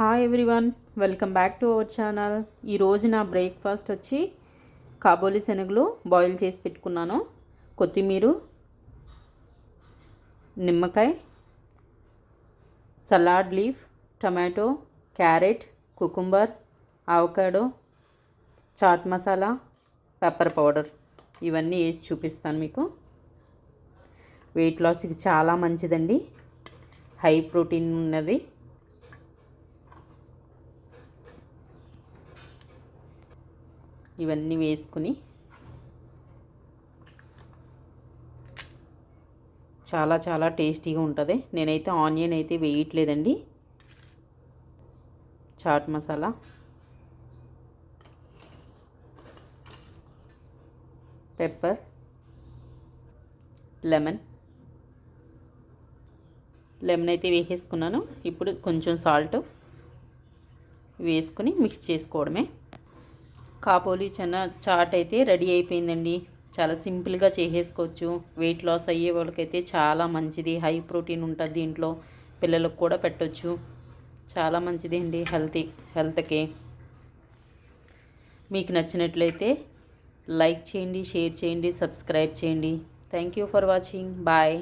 Hi everyone, welcome back to our channel. ఈరోజు నా breakfast వచ్చి కాబోలి శనగలు బాయిల్ చేసి పెట్టుకున్నాను. కొత్తిమీర, నిమ్మకాయ, salad leaf, tomato, carrot, cucumber, avocado, chaat masala, pepper powder ఇవన్నీ వేసి చూపిస్తాను మీకు. వెయిట్ లాస్కి చాలా మంచిదండి, హై ప్రోటీన్ ఉన్నది. ఇవన్నీ వేసుకుని చాలా చాలా టేస్టీగా ఉంటుంది. నేనైతే ఆనియన్ అయితే వేయట్లేదండి. చాట్ మసాలా, పెప్పర్, లెమన్ అయితే వేసేసుకున్నాను. ఇప్పుడు కొంచెం సాల్ట్ వేసుకుని మిక్స్ చేసుకోవడమే. కాబోలి చనా చాట్ అయితే రెడీ అయిపోయిందండి. చాలా సింపుల్గా చేసేసుకోవచ్చు. వెయిట్ లాస్ అయ్యే వాళ్ళకైతే చాలా మంచిది, హై ప్రోటీన్ ఉంటుంది దీంట్లో. పిల్లలకు కూడా పెట్టవచ్చు, చాలా మంచిది అండి హెల్త్కి. మీకు నచ్చినట్లయితే లైక్ చేయండి, షేర్ చేయండి, సబ్స్క్రైబ్ చేయండి. Thank you for watching. Bye.